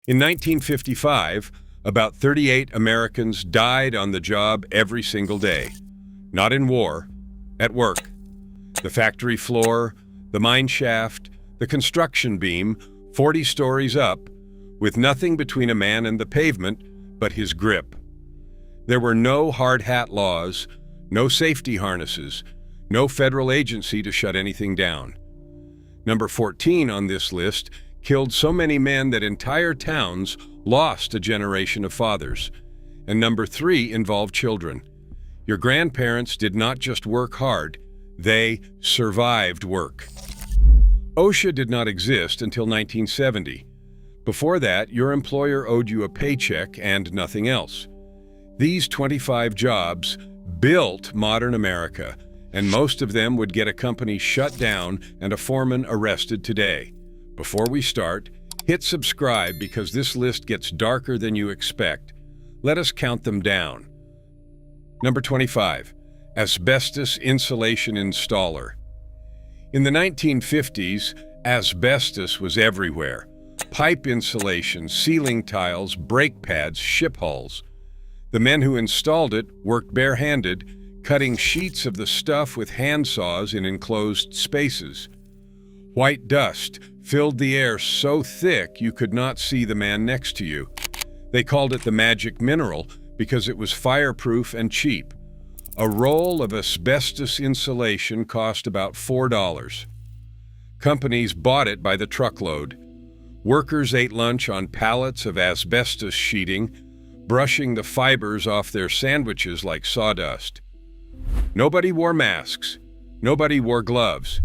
In 1955, about 38 Americans died on the job every single day. Not in war, at work. The factory floor, the mine shaft, the construction beam, 40 stories up, with nothing between a man and the pavement but his grip. There were no hard hat laws, no safety harnesses, no federal agency to shut anything down. Number 14 on this list killed so many men that entire towns lost a generation of fathers. And number 3 involved children. Your grandparents did not just work hard, they survived work. OSHA did not exist until 1970. Before that, your employer owed you a paycheck and nothing else. These 25 jobs built modern America, and most of them would get a company shut down and a foreman arrested today. Before we start, hit subscribe because this list gets darker than you expect. Let us count them down. Number 25, asbestos insulation installer. In the 1950s, asbestos was everywhere. Pipe insulation, ceiling tiles, brake pads, ship hulls. The men who installed it worked barehanded, cutting sheets of the stuff with handsaws in enclosed spaces. White dust filled the air so thick you could not see the man next to you. They called it the magic mineral because it was fireproof and cheap. A roll of asbestos insulation cost about $4. Companies bought it by the truckload. Workers ate lunch on pallets of asbestos sheeting, brushing the fibers off their sandwiches like sawdust. Nobody wore masks. Nobody wore gloves.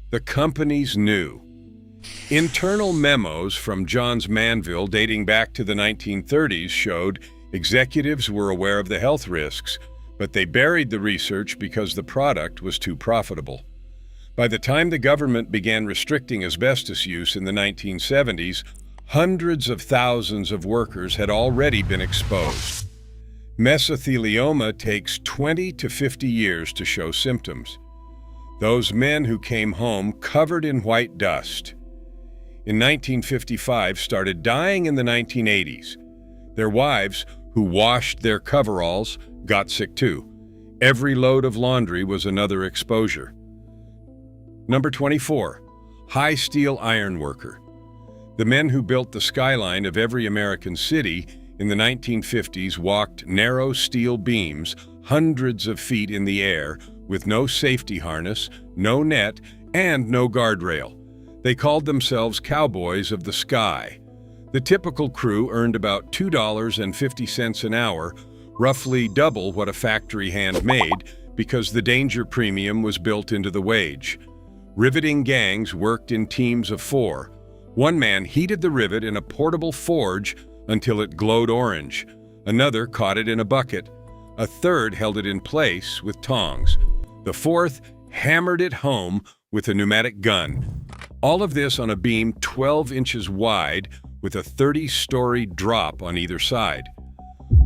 The companies knew. Internal memos from Johns Manville dating back to the 1930s showed executives were aware of the health risks, but they buried the research because the product was too profitable. By the time the government began restricting asbestos use in the 1970s, hundreds of thousands of workers had already been exposed. Mesothelioma takes 20 to 50 years to show symptoms. Those men who came home covered in white dust. In 1955 started dying in the 1980s. Their wives, who washed their coveralls, got sick too. Every load of laundry was another exposure. Number 24, high steel iron worker. The men who built the skyline of every American city in the 1950s walked narrow steel beams hundreds of feet in the air with no safety harness, no net, and no guardrail. They called themselves cowboys of the sky. The typical crew earned about $2.50 an hour, roughly double what a factory hand made, because the danger premium was built into the wage. Riveting gangs worked in teams of 4. One man heated the rivet in a portable forge until it glowed orange. Another caught it in a bucket. A third held it in place with tongs. The fourth hammered it home with a pneumatic gun. All of this on a beam 12 inches wide with a 30-story drop on either side.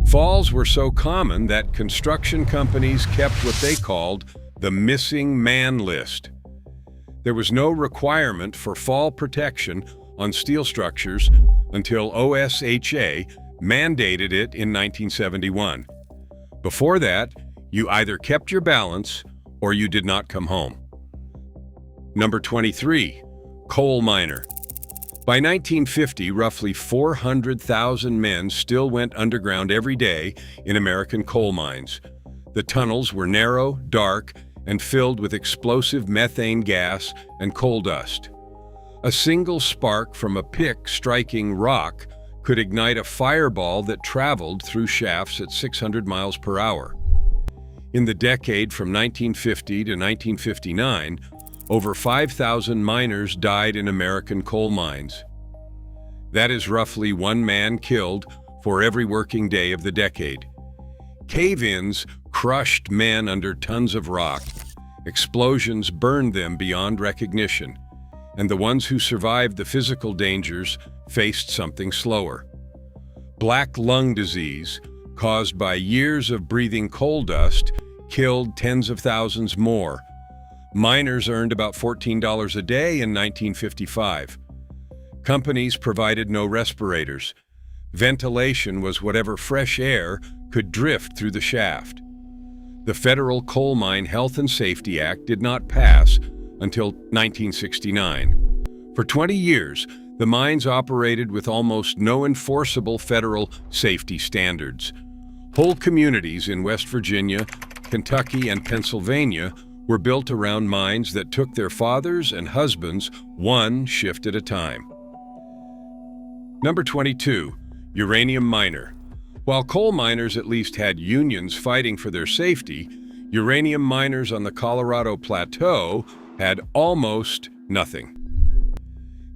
Falls were so common that construction companies kept what they called the missing man list. There was no requirement for fall protection on steel structures until OSHA mandated it in 1971. Before that, you either kept your balance or you did not come home. Number 23, coal miner. By 1950, roughly 400,000 men still went underground every day in American coal mines. The tunnels were narrow, dark, and filled with explosive methane gas and coal dust. A single spark from a pick striking rock could ignite a fireball that traveled through shafts at 600 miles per hour. In the decade from 1950 to 1959, over 5,000 miners died in American coal mines. That is roughly one man killed for every working day of the decade. Cave-ins crushed men under tons of rock. Explosions burned them beyond recognition, and the ones who survived the physical dangers faced something slower. Black lung disease, caused by years of breathing coal dust, killed tens of thousands more. Miners earned about $14 a day in 1955. Companies provided no respirators. Ventilation was whatever fresh air could drift through the shaft. The Federal Coal Mine Health and Safety Act did not pass until 1969. For 20 years, the mines operated with almost no enforceable federal safety standards. Whole communities in West Virginia, Kentucky, and Pennsylvania were built around mines that took their fathers and husbands one shift at a time. Number 22, uranium miner. While coal miners at least had unions fighting for their safety, uranium miners on the Colorado Plateau had almost nothing.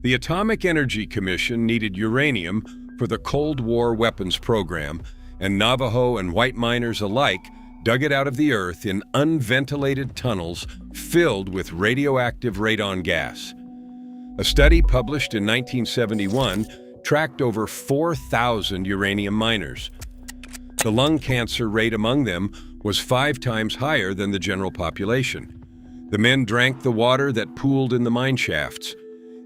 The Atomic Energy Commission needed uranium for the Cold War weapons program, and Navajo and white miners alike dug it out of the earth in unventilated tunnels filled with radioactive radon gas. A study published in 1971 tracked over 4,000 uranium miners. The lung cancer rate among them was 5 times higher than the general population. The men drank the water that pooled in the mine shafts.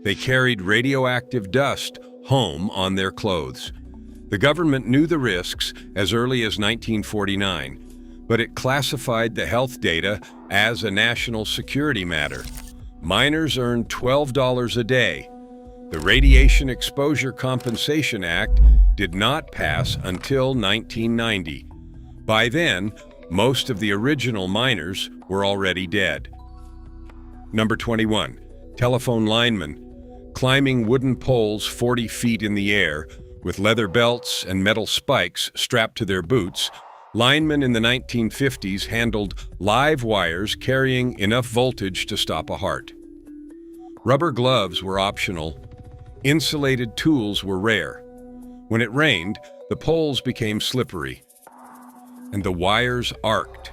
They carried radioactive dust home on their clothes. The government knew the risks as early as 1949, but it classified the health data as a national security matter. Miners earned $12 a day. The Radiation Exposure Compensation Act did not pass until 1990. By then, most of the original miners were already dead. Number 21, telephone linemen. Climbing wooden poles 40 feet in the air, with leather belts and metal spikes strapped to their boots, linemen in the 1950s handled live wires carrying enough voltage to stop a heart. Rubber gloves were optional. Insulated tools were rare. When it rained, the poles became slippery, and the wires arced.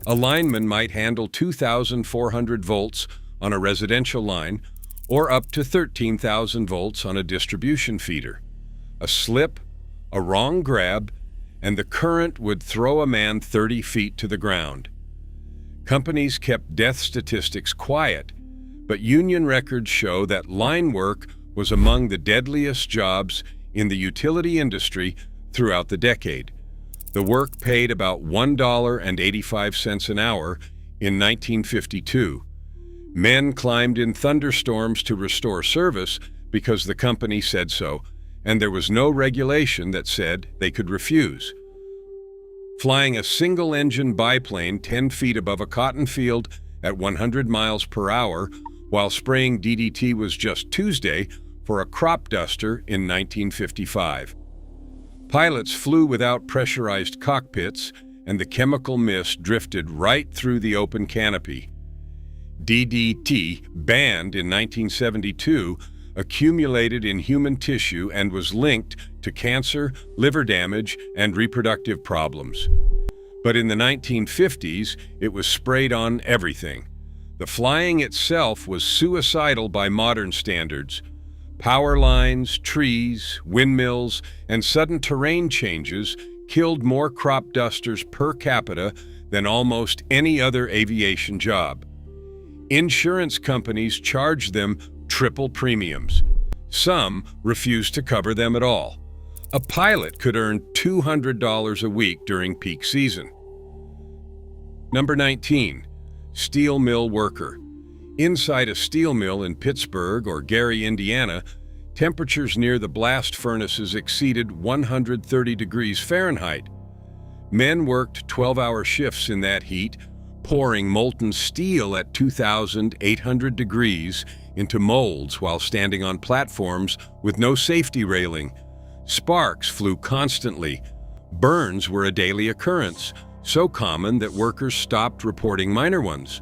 A lineman might handle 2,400 volts on a residential line, or up to 13,000 volts on a distribution feeder. A slip, a wrong grab, and the current would throw a man 30 feet to the ground. Companies kept death statistics quiet, but union records show that line work was among the deadliest jobs in the utility industry throughout the decade. The work paid about $1.85 an hour in 1952. Men climbed in thunderstorms to restore service because the company said so, and there was no regulation that said they could refuse. Flying a single-engine biplane 10 feet above a cotton field at 100 miles per hour while spraying DDT was just Tuesday for a crop duster in 1955. Pilots flew without pressurized cockpits, and the chemical mist drifted right through the open canopy. DDT, banned in 1972, accumulated in human tissue and was linked to cancer, liver damage, and reproductive problems. But in the 1950s, it was sprayed on everything. The flying itself was suicidal by modern standards. Power lines, trees, windmills, and sudden terrain changes killed more crop dusters per capita than almost any other aviation job. Insurance companies charged them triple premiums. Some refused to cover them at all. A pilot could earn $200 a week during peak season. Number 19, steel mill worker. Inside a steel mill in Pittsburgh or Gary, Indiana, temperatures near the blast furnaces exceeded 130 degrees Fahrenheit. Men worked 12-hour shifts in that heat, pouring molten steel at 2,800 degrees into molds while standing on platforms with no safety railing. Sparks flew constantly. Burns were a daily occurrence, so common that workers stopped reporting minor ones.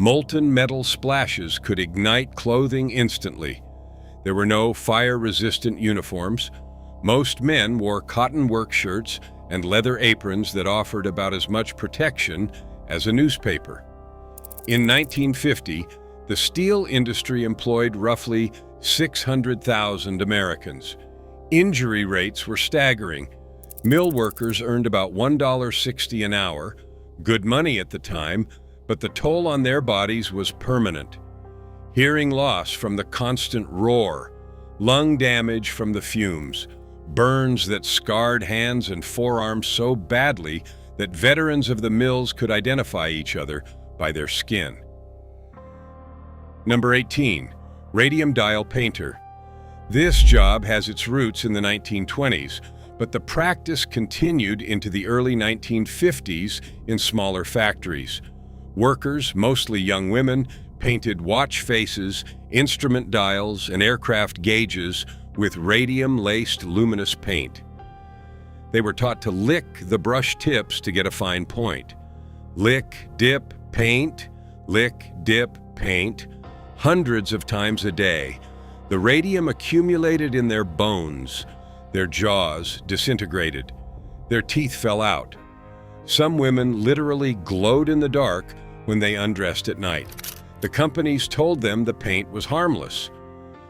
Molten metal splashes could ignite clothing instantly. There were no fire-resistant uniforms. Most men wore cotton work shirts and leather aprons that offered about as much protection as a newspaper. In 1950, the steel industry employed roughly 600,000 Americans. Injury rates were staggering. Mill workers earned about $1.60 an hour, good money at the time, but the toll on their bodies was permanent. Hearing loss from the constant roar, lung damage from the fumes, burns that scarred hands and forearms so badly that veterans of the mills could identify each other by their skin. Number 18, radium dial painter. This job has its roots in the 1920s, but the practice continued into the early 1950s in smaller factories. Workers, mostly young women, painted watch faces, instrument dials, and aircraft gauges with radium-laced luminous paint. They were taught to lick the brush tips to get a fine point. Lick, dip, paint, lick, dip, paint, hundreds of times a day. The radium accumulated in their bones. Their jaws disintegrated. Their teeth fell out. Some women literally glowed in the dark when they undressed at night. The companies told them the paint was harmless.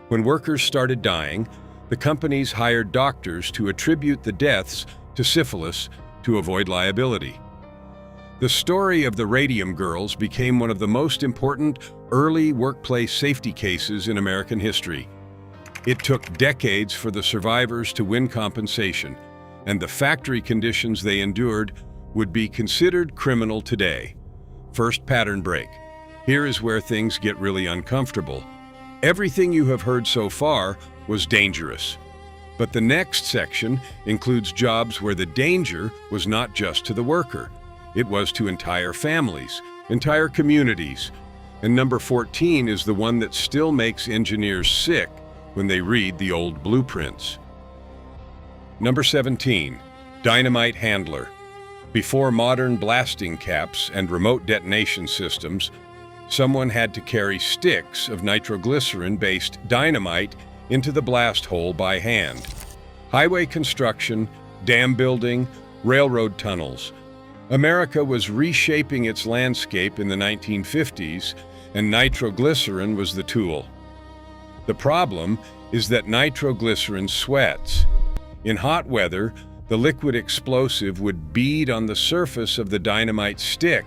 When workers started dying, the companies hired doctors to attribute the deaths to syphilis to avoid liability. The story of the Radium Girls became one of the most important early workplace safety cases in American history. It took decades for the survivors to win compensation, and the factory conditions they endured would be considered criminal today. First pattern break. Here is where things get really uncomfortable. Everything you have heard so far was dangerous. But the next section includes jobs where the danger was not just to the worker. It was to entire families, entire communities. And number 14 is the one that still makes engineers sick when they read the old blueprints. Number 17, dynamite handler. Before modern blasting caps and remote detonation systems, someone had to carry sticks of nitroglycerin-based dynamite into the blast hole by hand. Highway construction, dam building, railroad tunnels. America was reshaping its landscape in the 1950s, and nitroglycerin was the tool. The problem is that nitroglycerin sweats. In hot weather, the liquid explosive would bead on the surface of the dynamite stick,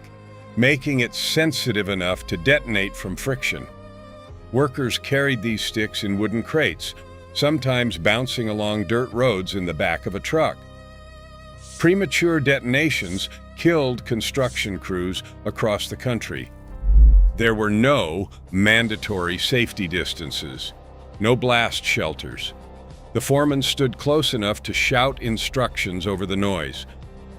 making it sensitive enough to detonate from friction. Workers carried these sticks in wooden crates, sometimes bouncing along dirt roads in the back of a truck. Premature detonations killed construction crews across the country. There were no mandatory safety distances, no blast shelters. The foreman stood close enough to shout instructions over the noise.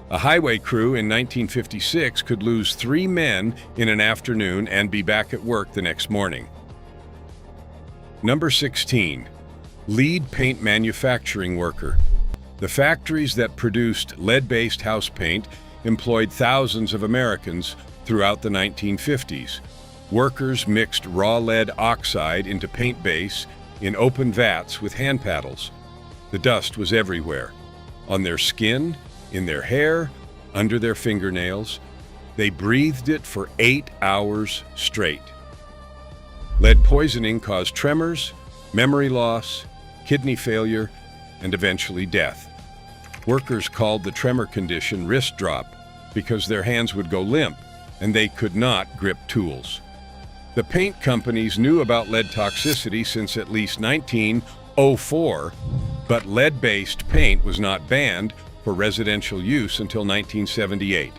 A highway crew in 1956 could lose 3 men in an afternoon and be back at work the next morning. Number 16, lead paint manufacturing worker. The factories that produced lead-based house paint employed thousands of Americans throughout the 1950s. Workers mixed raw lead oxide into paint base in open vats with hand paddles. The dust was everywhere, on their skin, in their hair, under their fingernails. They breathed it for 8 hours straight. Lead poisoning caused tremors, memory loss, kidney failure, and eventually death. Workers called the tremor condition wrist drop because their hands would go limp and they could not grip tools. The paint companies knew about lead toxicity since at least 1904, but lead-based paint was not banned for residential use until 1978.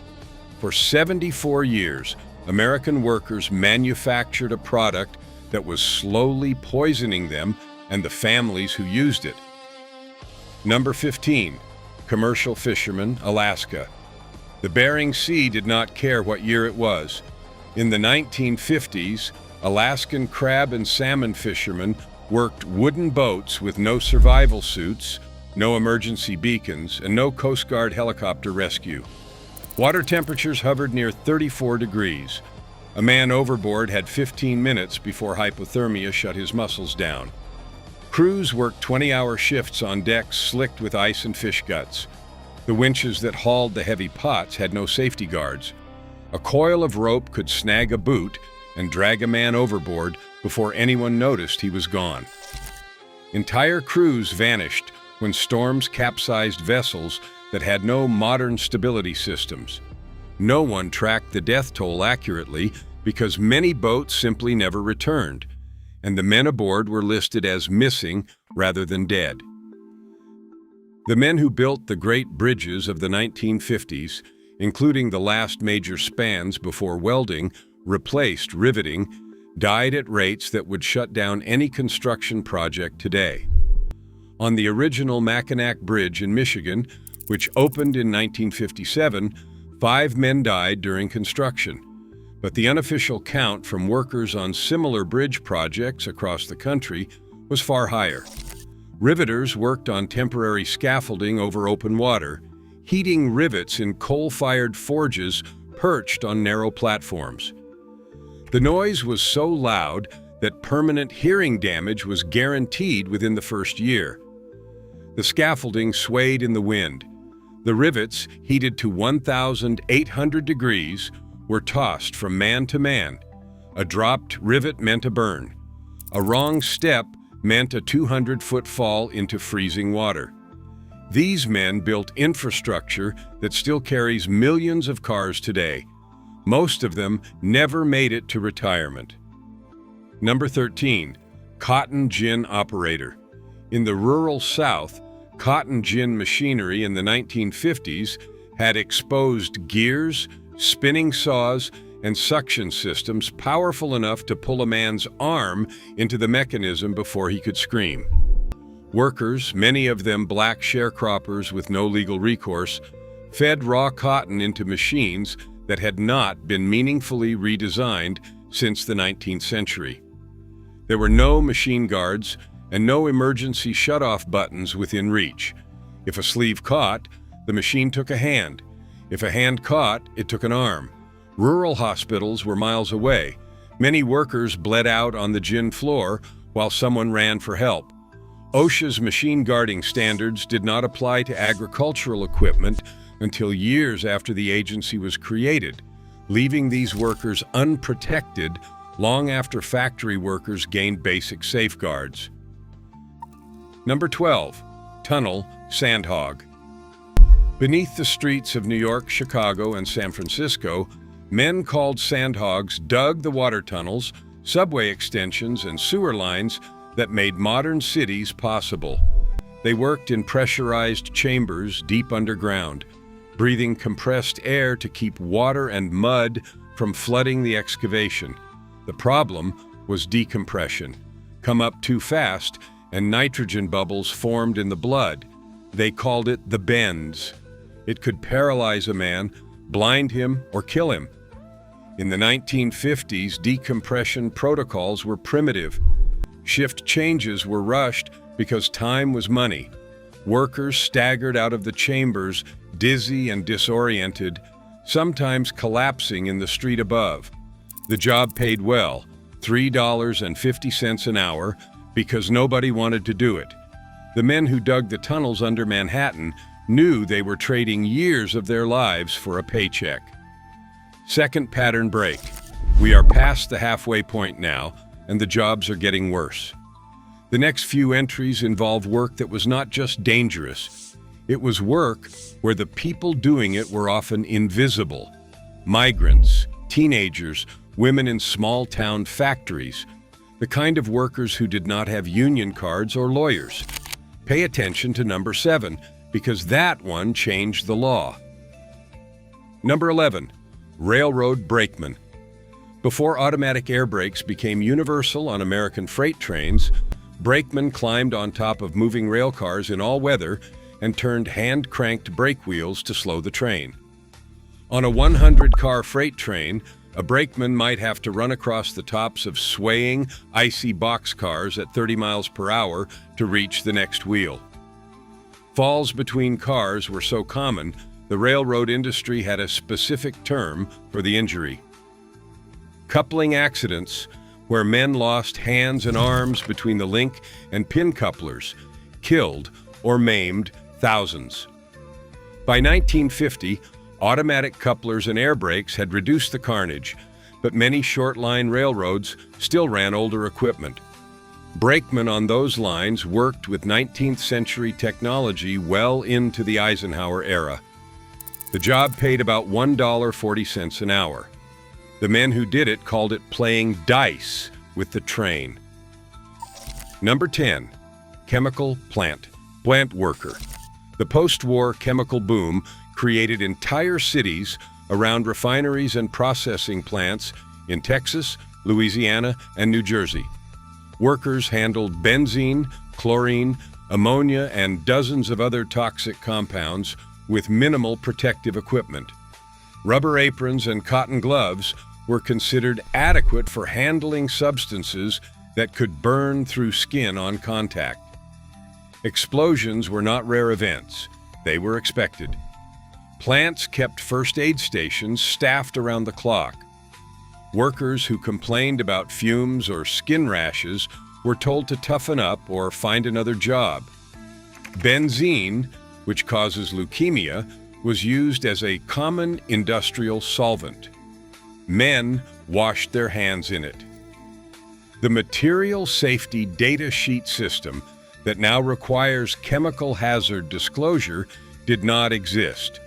For 74 years, American workers manufactured a product that was slowly poisoning them and the families who used it. Number 15, commercial fisherman, Alaska. The Bering Sea did not care what year it was. In the 1950s, Alaskan crab and salmon fishermen worked wooden boats with no survival suits, no emergency beacons, and no Coast Guard helicopter rescue. Water temperatures hovered near 34 degrees. A man overboard had 15 minutes before hypothermia shut his muscles down. Crews worked 20-hour shifts on decks slicked with ice and fish guts. The winches that hauled the heavy pots had no safety guards. A coil of rope could snag a boot and drag a man overboard before anyone noticed he was gone. Entire crews vanished when storms capsized vessels that had no modern stability systems. No one tracked the death toll accurately because many boats simply never returned, and the men aboard were listed as missing rather than dead. The men who built the great bridges of the 1950s, including the last major spans before welding replaced riveting, died at rates that would shut down any construction project today. On the original Mackinac Bridge in Michigan, which opened in 1957, 5 men died during construction. But the unofficial count from workers on similar bridge projects across the country was far higher. Riveters worked on temporary scaffolding over open water, heating rivets in coal-fired forges perched on narrow platforms. The noise was so loud that permanent hearing damage was guaranteed within the first year. The scaffolding swayed in the wind. The rivets, heated to 1,800 degrees, were tossed from man to man. A dropped rivet meant a burn. A wrong step meant a 200-foot fall into freezing water. These men built infrastructure that still carries millions of cars today. Most of them never made it to retirement. Number 13, cotton gin operator. In the rural South, cotton gin machinery in the 1950s had exposed gears, spinning saws, and suction systems powerful enough to pull a man's arm into the mechanism before he could scream. Workers, many of them black sharecroppers with no legal recourse, fed raw cotton into machines that had not been meaningfully redesigned since the 19th century. There were no machine guards and no emergency shutoff buttons within reach. If a sleeve caught, the machine took a hand. If a hand caught, it took an arm. Rural hospitals were miles away. Many workers bled out on the gin floor while someone ran for help. OSHA's machine guarding standards did not apply to agricultural equipment until years after the agency was created, leaving these workers unprotected long after factory workers gained basic safeguards. Number 12, tunnel sandhog. Beneath the streets of New York, Chicago, and San Francisco, men called sandhogs dug the water tunnels, subway extensions, and sewer lines that made modern cities possible. They worked in pressurized chambers deep underground, breathing compressed air to keep water and mud from flooding the excavation. The problem was decompression. Come up too fast, and nitrogen bubbles formed in the blood. They called it the bends. It could paralyze a man, blind him, or kill him. In the 1950s, decompression protocols were primitive. Shift changes were rushed because time was money. Workers staggered out of the chambers, dizzy and disoriented, sometimes collapsing in the street above. The job paid well, $3.50 an hour, because nobody wanted to do it. The men who dug the tunnels under Manhattan knew they were trading years of their lives for a paycheck. Second pattern break. We are past the halfway point now, and the jobs are getting worse. The next few entries involve work that was not just dangerous. It was work where the people doing it were often invisible. Migrants, teenagers, women in small-town factories, the kind of workers who did not have union cards or lawyers. Pay attention to number 7, because that one changed the law. Number 11, railroad brakeman. Before automatic air brakes became universal on American freight trains, brakemen climbed on top of moving rail cars in all weather and turned hand-cranked brake wheels to slow the train. On a 100-car freight train, a brakeman might have to run across the tops of swaying, icy boxcars at 30 miles per hour to reach the next wheel. Falls between cars were so common, the railroad industry had a specific term for the injury. Coupling accidents, where men lost hands and arms between the link and pin couplers, killed or maimed thousands. By 1950, automatic couplers and air brakes had reduced the carnage, but many short-line railroads still ran older equipment. Brakemen on those lines worked with 19th century technology well into the Eisenhower era. The job paid about $1.40 an hour. The men who did it called it playing dice with the train. Number 10, chemical plant worker. The post-war chemical boom created entire cities around refineries and processing plants in Texas, Louisiana, and New Jersey. Workers handled benzene, chlorine, ammonia, and dozens of other toxic compounds with minimal protective equipment. Rubber aprons and cotton gloves were considered adequate for handling substances that could burn through skin on contact. Explosions were not rare events. They were expected. Plants kept first aid stations staffed around the clock. Workers who complained about fumes or skin rashes were told to toughen up or find another job. Benzene, which causes leukemia, was used as a common industrial solvent. Men washed their hands in it. The Material Safety Data Sheet system that now requires chemical hazard disclosure did not exist.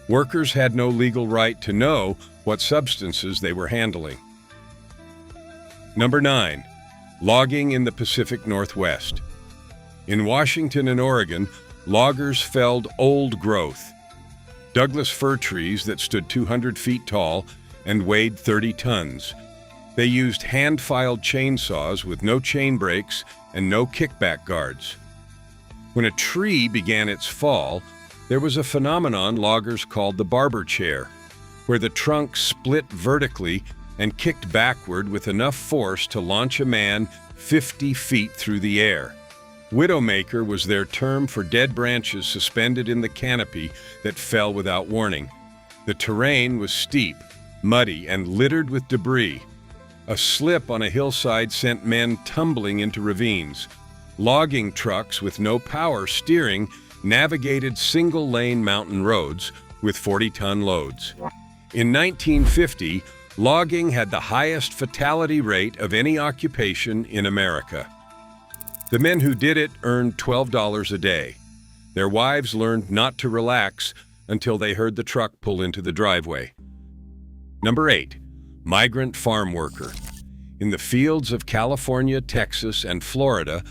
Workers had no legal right to know what substances they were handling. Number 9. Logging in the Pacific Northwest. In Washington and Oregon, loggers felled old growth, Douglas fir trees that stood 200 feet tall and weighed 30 tons. They used hand-filed chainsaws with no chain brakes and no kickback guards. When a tree began its fall, there was a phenomenon loggers called the barber chair, where the trunk split vertically and kicked backward with enough force to launch a man 50 feet through the air. Widowmaker was their term for dead branches suspended in the canopy that fell without warning. The terrain was steep, muddy, and littered with debris. A slip on a hillside sent men tumbling into ravines. Logging trucks with no power steering navigated single-lane mountain roads with 40-ton loads. In 1950, logging had the highest fatality rate of any occupation in America. The men who did it earned $12 a day. Their wives learned not to relax until they heard the truck pull into the driveway. Number 8. Migrant farm worker. In the fields of California, Texas, and Florida,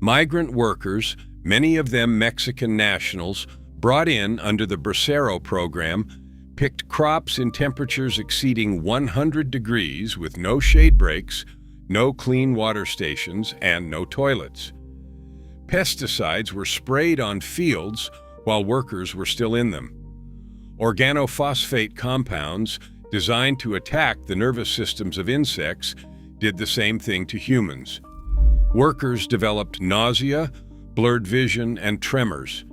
migrant workers, many of them Mexican nationals, brought in under the Bracero program, picked crops in temperatures exceeding 100 degrees with no shade breaks, no clean water stations, and no toilets. Pesticides were sprayed on fields while workers were still in them. Organophosphate compounds, designed to attack the nervous systems of insects, did the same thing to humans. Workers developed nausea, blurred vision, and tremors.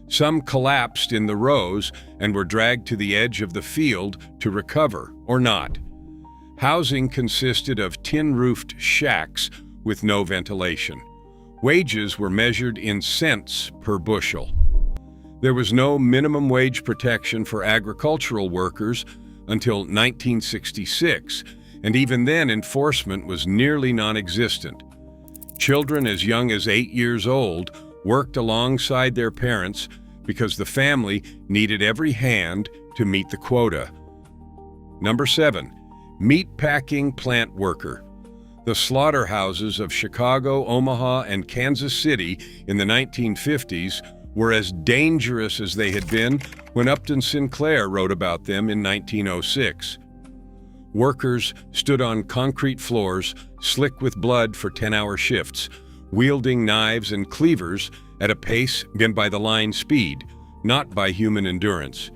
Some collapsed in the rows and were dragged to the edge of the field to recover, or not. Housing consisted of tin-roofed shacks with no ventilation. Wages were measured in cents per bushel. There was no minimum wage protection for agricultural workers until 1966, and even then enforcement was nearly non-existent. Children as young as 8 years old worked alongside their parents because the family needed every hand to meet the quota. Number 7. Meatpacking plant worker. The slaughterhouses of Chicago, Omaha, and Kansas City in the 1950s were as dangerous as they had been when Upton Sinclair wrote about them in 1906. Workers stood on concrete floors, slick with blood for 10-hour shifts, wielding knives and cleavers at a pace given by the line speed, not by human endurance.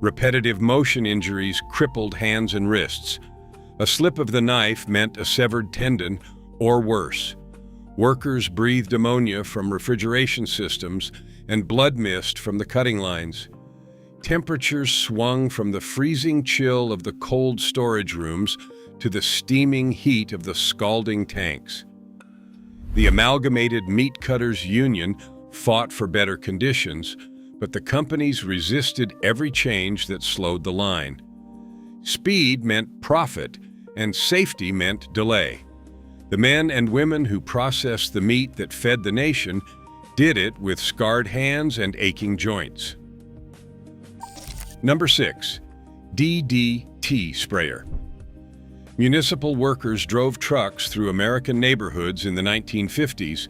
Repetitive motion injuries crippled hands and wrists. A slip of the knife meant a severed tendon or worse. Workers breathed ammonia from refrigeration systems and blood mist from the cutting lines. Temperatures swung from the freezing chill of the cold storage rooms to the steaming heat of the scalding tanks. The Amalgamated Meat Cutters Union fought for better conditions, but the companies resisted every change that slowed the line. Speed meant profit, and safety meant delay. The men and women who processed the meat that fed the nation did it with scarred hands and aching joints. Number 6. DDT sprayer. Municipal workers drove trucks through American neighborhoods in the 1950s,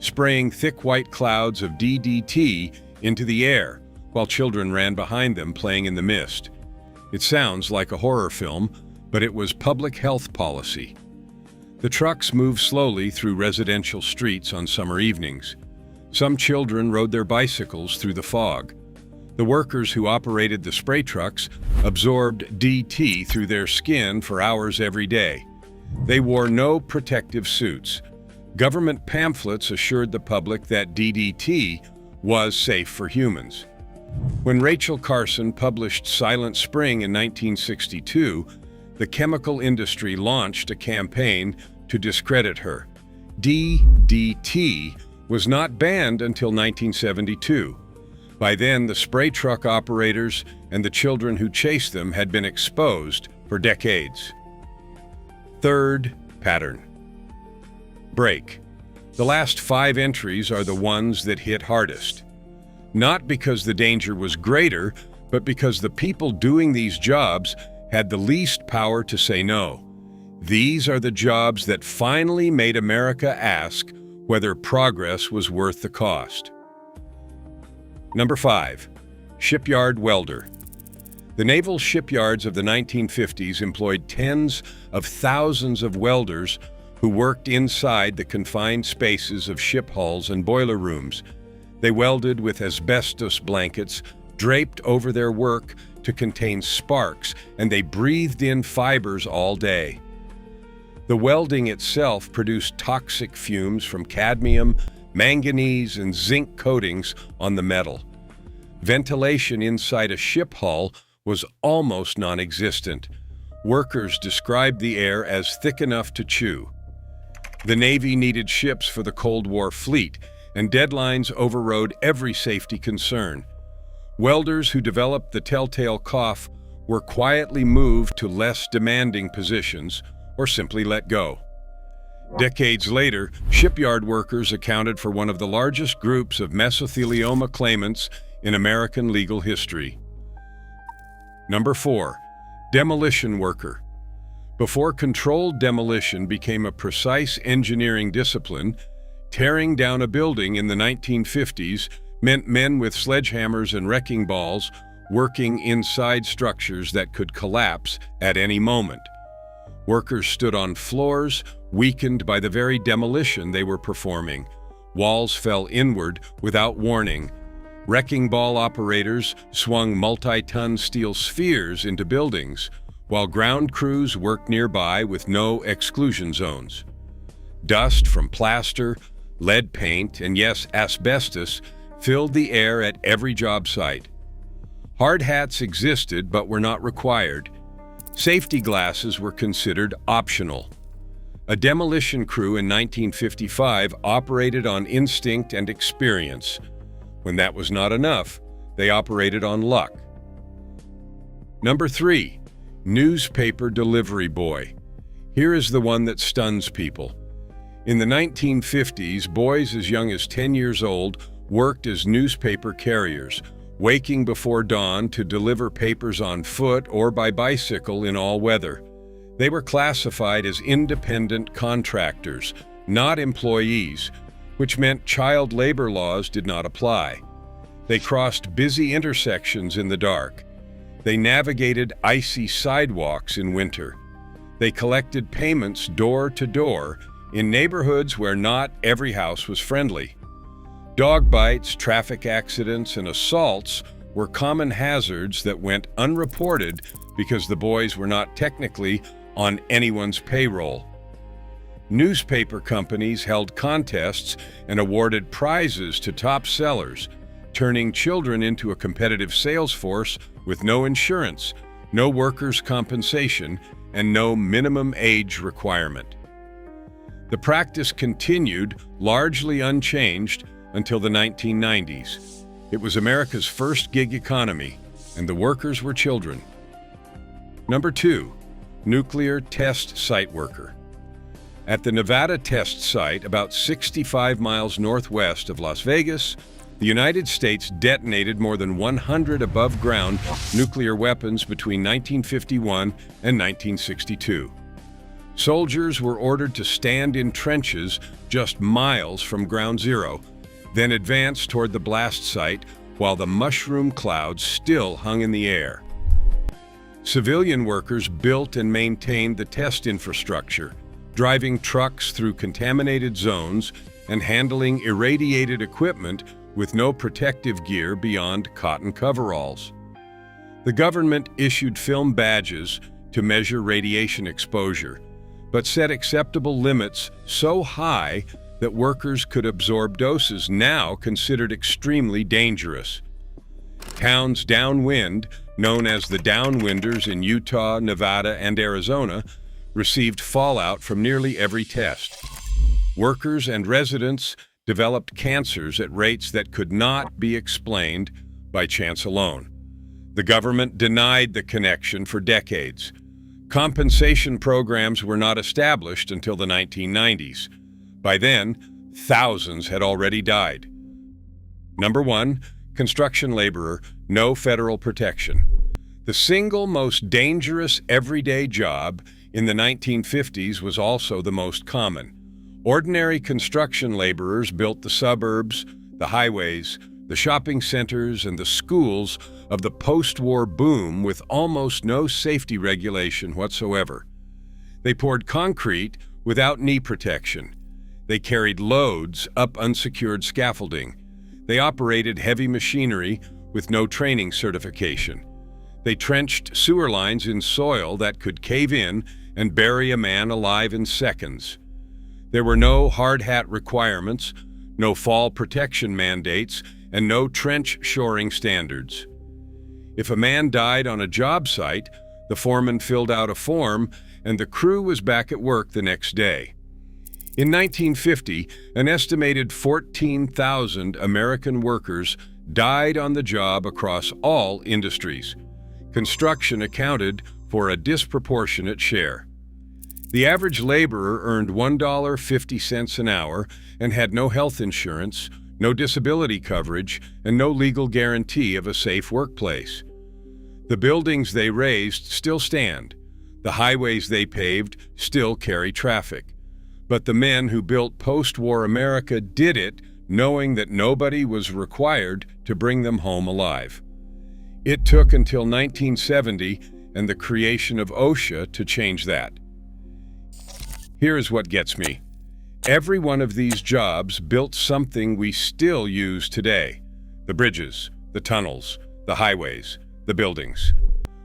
spraying thick white clouds of DDT into the air while children ran behind them playing in the mist. It sounds like a horror film, but it was public health policy. The trucks moved slowly through residential streets on summer evenings. Some children rode their bicycles through the fog. The workers who operated the spray trucks absorbed DT through their skin for hours every day. They wore no protective suits. Government pamphlets assured the public that DDT was safe for humans. When Rachel Carson published Silent Spring in 1962, the chemical industry launched a campaign to discredit her. DDT was not banned until 1972. By then, the spray truck operators and the children who chased them had been exposed for decades. Third pattern. Break. The last 5 entries are the ones that hit hardest. Not because the danger was greater, but because the people doing these jobs had the least power to say no. These are the jobs that finally made America ask whether progress was worth the cost. Number 5. Shipyard welder. The naval shipyards of the 1950s employed tens of thousands of welders who worked inside the confined spaces of ship hulls and boiler rooms. They welded with asbestos blankets draped over their work to contain sparks, and they breathed in fibers all day. The welding itself produced toxic fumes from cadmium, manganese, and zinc coatings on the metal. Ventilation inside a ship hull was almost non-existent. Workers described the air as thick enough to chew. The Navy needed ships for the Cold War fleet, and deadlines overrode every safety concern. Welders who developed the telltale cough were quietly moved to less demanding positions or simply let go. Decades later, shipyard workers accounted for one of the largest groups of mesothelioma claimants in American legal history. Number 4. Demolition worker. Before controlled demolition became a precise engineering discipline, tearing down a building in the 1950s meant men with sledgehammers and wrecking balls working inside structures that could collapse at any moment. Workers stood on floors, weakened by the very demolition they were performing. Walls fell inward without warning. Wrecking ball operators swung multi-ton steel spheres into buildings, while ground crews worked nearby with no exclusion zones. Dust from plaster, lead paint, and yes, asbestos filled the air at every job site. Hard hats existed but were not required. Safety glasses were considered optional. A demolition crew in 1955 operated on instinct and experience. When that was not enough, they operated on luck. Number 3. Newspaper delivery boy. Here is the one that stuns people. In the 1950s, boys as young as 10 years old worked as newspaper carriers, waking before dawn to deliver papers on foot or by bicycle in all weather. They were classified as independent contractors, not employees, which meant child labor laws did not apply. They crossed busy intersections in the dark. They navigated icy sidewalks in winter. They collected payments door to door in neighborhoods where not every house was friendly. Dog bites, traffic accidents, and assaults were common hazards that went unreported because the boys were not technically on anyone's payroll. Newspaper companies held contests and awarded prizes to top sellers, turning children into a competitive sales force with no insurance, no workers' compensation, and no minimum age requirement. The practice continued largely unchanged until the 1990s. It was America's first gig economy, and the workers were children. Number 2. Nuclear test site worker. At the Nevada test site, about 65 miles northwest of Las Vegas, the United States detonated more than 100 above-ground nuclear weapons between 1951 and 1962. Soldiers were ordered to stand in trenches just miles from ground zero, then advance toward the blast site while the mushroom clouds still hung in the air. Civilian workers built and maintained the test infrastructure, driving trucks through contaminated zones and handling irradiated equipment with no protective gear beyond cotton coveralls. The government issued film badges to measure radiation exposure, but set acceptable limits so high that workers could absorb doses now considered extremely dangerous. Towns downwind, known as the downwinders in Utah, Nevada, and Arizona, received fallout from nearly every test. Workers and residents developed cancers at rates that could not be explained by chance alone. The government denied the connection for decades. Compensation programs were not established until the 1990s. By then, thousands had already died. Number 1, construction laborer, no federal protection. The single most dangerous everyday job in the 1950s was also the most common. Ordinary construction laborers built the suburbs, the highways, the shopping centers, and the schools of the post-war boom with almost no safety regulation whatsoever. They poured concrete without knee protection. They carried loads up unsecured scaffolding. They operated heavy machinery with no training certification. They trenched sewer lines in soil that could cave in and bury a man alive in seconds. There were no hard hat requirements, no fall protection mandates, and no trench shoring standards. If a man died on a job site, the foreman filled out a form and the crew was back at work the next day. In 1950, an estimated 14,000 American workers died on the job across all industries. Construction accounted for a disproportionate share. The average laborer earned $1.50 an hour and had no health insurance, no disability coverage, and no legal guarantee of a safe workplace. The buildings they raised still stand. The highways they paved still carry traffic. But the men who built post-war America did it knowing that nobody was required to bring them home alive. It took until 1970 and the creation of OSHA to change that. Here is what gets me. Every one of these jobs built something we still use today. The bridges, the tunnels, the highways, the buildings.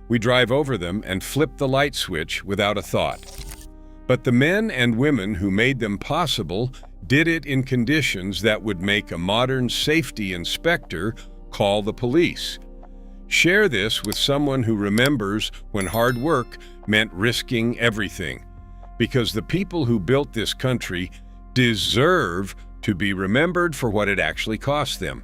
We drive over them and flip the light switch without a thought. But the men and women who made them possible did it in conditions that would make a modern safety inspector call the police. Share this with someone who remembers when hard work meant risking everything, because the people who built this country deserve to be remembered for what it actually cost them.